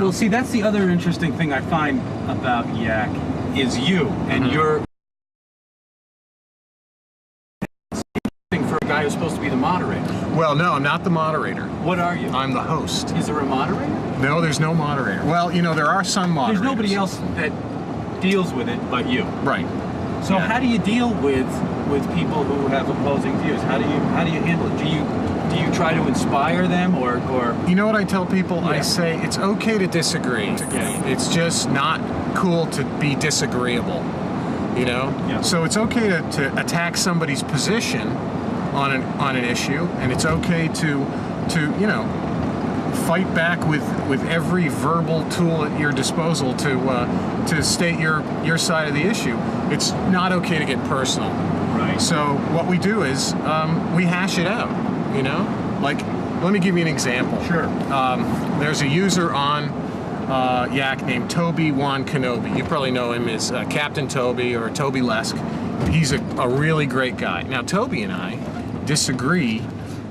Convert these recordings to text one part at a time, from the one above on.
Well, see, that's the other interesting thing I find about Yak is you and your for a guy who's supposed to be the moderator. Well, no, I'm not the moderator. What are you? I'm the host. Is there a moderator? No, there's no moderator. Well, you know, there are some moderators. There's nobody else that deals with it but you. Right. So how do you deal with people who have opposing views? How do you handle it? Do you try to inspire them or You know what I tell people? I say it's okay to disagree. Yeah. It's just not cool to be disagreeable. You know? Yeah. So it's okay to attack somebody's position on an issue, and it's okay to you know, fight back with every verbal tool at your disposal to state your side of the issue. It's not okay to get personal. Right. So what we do is we hash it out. You know, like, let me give you an example. Sure. There's a user on Yak named Toby Wan Kenobi. You probably know him as Captain Toby or Toby Lesk. He's a really great guy. Now, Toby and I disagree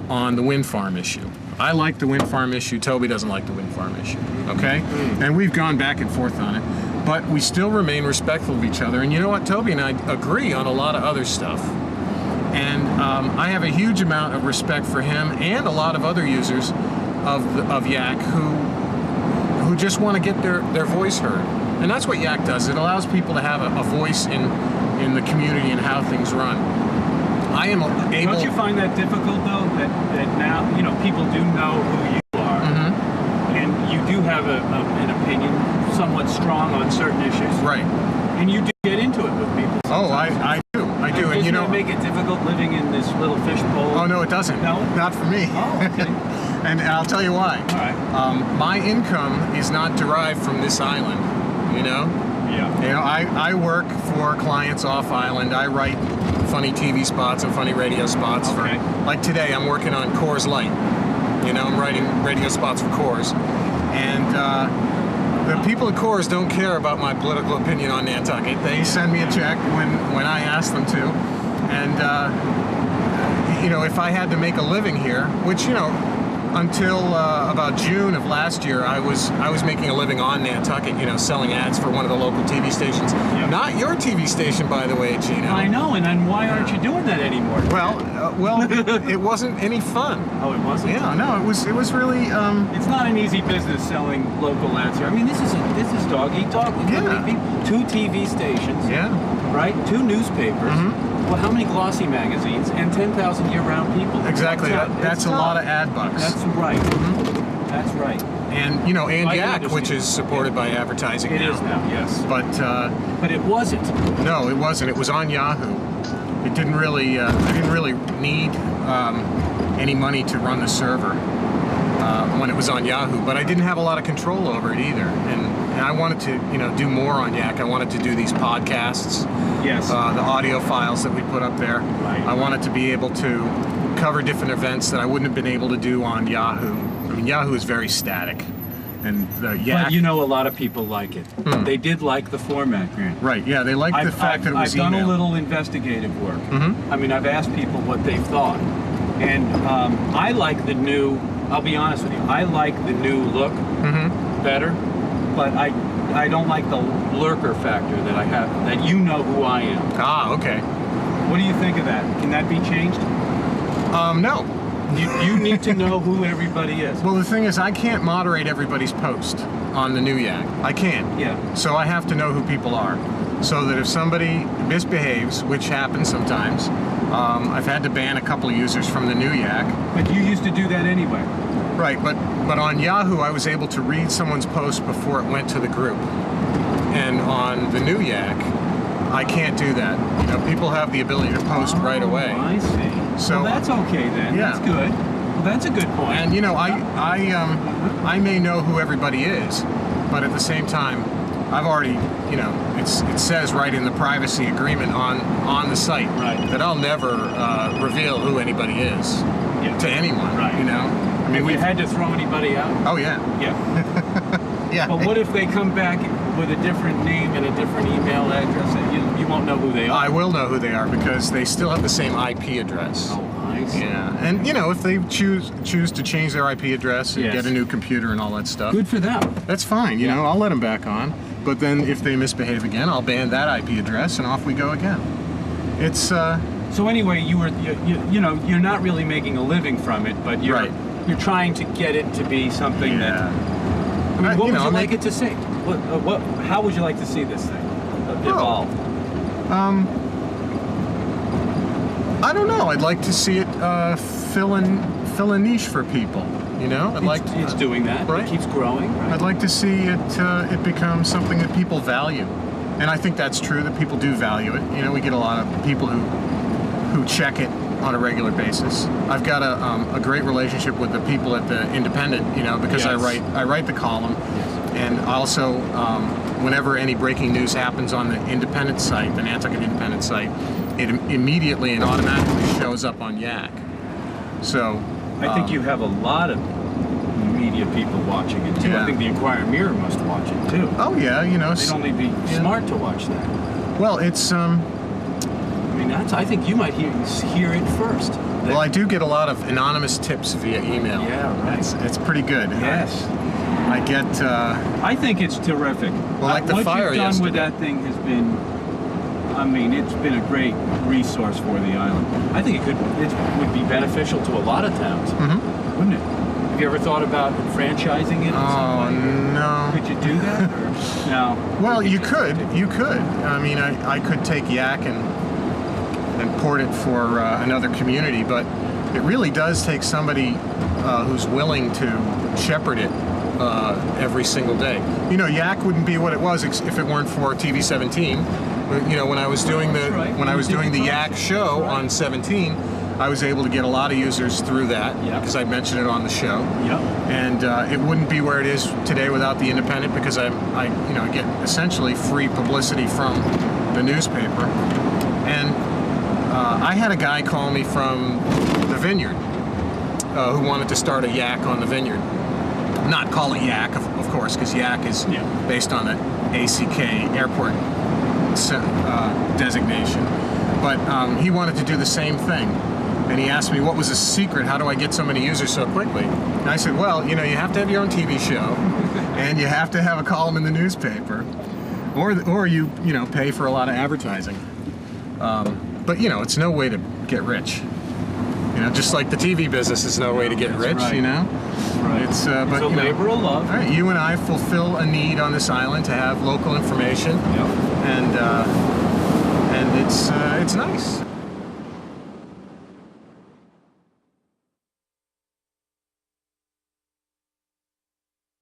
on the wind farm issue. I like the wind farm issue. Toby doesn't like the wind farm issue. Okay? And we've gone back and forth on it. But we still remain respectful of each other. And you know what? Toby and I agree on a lot of other stuff. And I have a huge amount of respect for him and a lot of other users of Yak who just want to get their voice heard. And that's what Yak does. It allows people to have a voice in the community and how things run. I am able... Don't you find that difficult, though, that now, you know, people do know who you are, and you do have an opinion somewhat strong on certain issues. Right. And you do get into it with people sometimes. Oh, I do. And you know... Doesn't that make it difficult living in this little fishbowl? Oh, no, it doesn't. No? Not for me. Oh, okay. And I'll tell you why. All right. My income is not derived from this island, you know? Yeah. You know, I work for clients off island. I write funny TV spots and funny radio spots for, like today I'm working on Coors Light. You know, I'm writing radio spots for Coors. And the people at Coors don't care about my political opinion on Nantucket. They send me a check when I ask them to. And, you know, if I had to make a living here, which, you know, until about June of last year, I was making a living on Nantucket, you know, selling ads for one of the local TV stations. Yep. Not your TV station, by the way, Gino. I know, and then why aren't you doing that anymore? Well, it wasn't any fun. Oh, it wasn't? Yeah, no, it was really... It's not an easy business selling local ads here. I mean, this is dog eat dog. Yeah. 2 TV stations. Yeah. Right? 2 newspapers. Well, how many glossy magazines and 10,000 year-round people? Exactly. That's a lot of ad bucks. That's right. That's right. And, you know, AntiActive, which is supported by advertising now. It is now, yes. But it wasn't. No, it wasn't. It was on Yahoo. It didn't really, I didn't really need any money to run the server when it was on Yahoo, but I didn't have a lot of control over it either. And I wanted to, you know, do more on Yak. I wanted to do these podcasts. Yes. The audio files that we put up there. Right. I wanted to be able to cover different events that I wouldn't have been able to do on Yahoo. I mean, Yahoo is very static. And Yak... But you know, a lot of people like it. They did like the format, Grant. Right, yeah, they liked the fact that it was email. I've done a little investigative work. I mean, I've asked people what they thought. And I like the new, I'll be honest with you, I like the new look better, but I don't like the lurker factor that I have, that you know who I am. Ah, okay. What do you think of that? Can that be changed? No. You need to know who everybody is. Well, the thing is, I can't moderate everybody's post on the new Yak. I can't. Yeah. So I have to know who people are. So that if somebody misbehaves, which happens sometimes, I've had to ban a couple of users from the new Yak. But you used to do that anyway. Right, but on Yahoo, I was able to read someone's post before it went to the group. And on the new Yak, I can't do that. You know, people have the ability to post right away. I see. So well, that's okay then. Yeah. That's good. Well, that's a good point. And you know, I may know who everybody is, but at the same time, I've already, you know, it says right in the privacy agreement on the site that I'll never reveal who anybody is to anyone. Right. You know. I mean, we had to throw anybody out. Oh yeah. Yeah. Yeah. But what if they come back with a different name and a different email address? And you won't know who they are. I will know who they are because they still have the same IP address. Oh, nice. Yeah, and if they choose to change their IP address and get a new computer and all that stuff, Good for them. that's fine. You know, I'll let them back on. But then if they misbehave again, I'll ban that IP address and off we go again. It's So anyway, you're not really making a living from it, but you're trying to get it to be something that. I mean, what would you like it to see? How would you like to see this thing evolve? I don't know. I'd like to see it fill a niche for people. You know, It's doing that. Right? It keeps growing. Right? I'd like to see it become something that people value, and I think that's true. That people do value it. You know, we get a lot of people who check it on a regular basis. I've got a great relationship with the people at the Independent. You know, because I write the column, and also whenever any breaking news happens on the Independent site, the Nantucket Independent site, it immediately and automatically shows up on Yak. So. I think you have a lot of media people watching it too. I think the Inquirer Mirror must watch it too. Oh yeah, you know. They'd only be smart to watch that. Well, it's I mean, I think you might hear it first. Well, I do get a lot of anonymous tips via email. Yeah, right. It's pretty good. Yes. I get. I think it's terrific. Well, like the fire what you've done yesterday. with that thing has been. I mean, it's been a great resource for the island. I think it would be beneficial to a lot of towns, wouldn't it? Have you ever thought about franchising it? Oh no. Could you do that? Or no. Well, you could. You could. I mean, I could take Yak and port it for another community, but it really does take somebody who's willing to shepherd it every single day. You know, Yak wouldn't be what it was if it weren't for TV 17. You know, when I was doing the Yak show on 17, I was able to get a lot of users through that because I mentioned it on the show. Yep. And it wouldn't be where it is today without the Independent, because I get essentially free publicity from the newspaper. And I had a guy call me from the Vineyard who wanted to start a Yak on the Vineyard. Not call it Yak, of course, because Yak is based on the ACK airport designation, but he wanted to do the same thing, and he asked me what was the secret, how do I get so many users so quickly? And I said, well, you know, you have to have your own TV show and you have to have a column in the newspaper, or you pay for a lot of advertising, but you know, it's no way to get rich. You know, just like the TV business is no way to get rich. Right. You know, it's but a labor of love. All right, you and I fulfill a need on this island to have local information, and it's nice.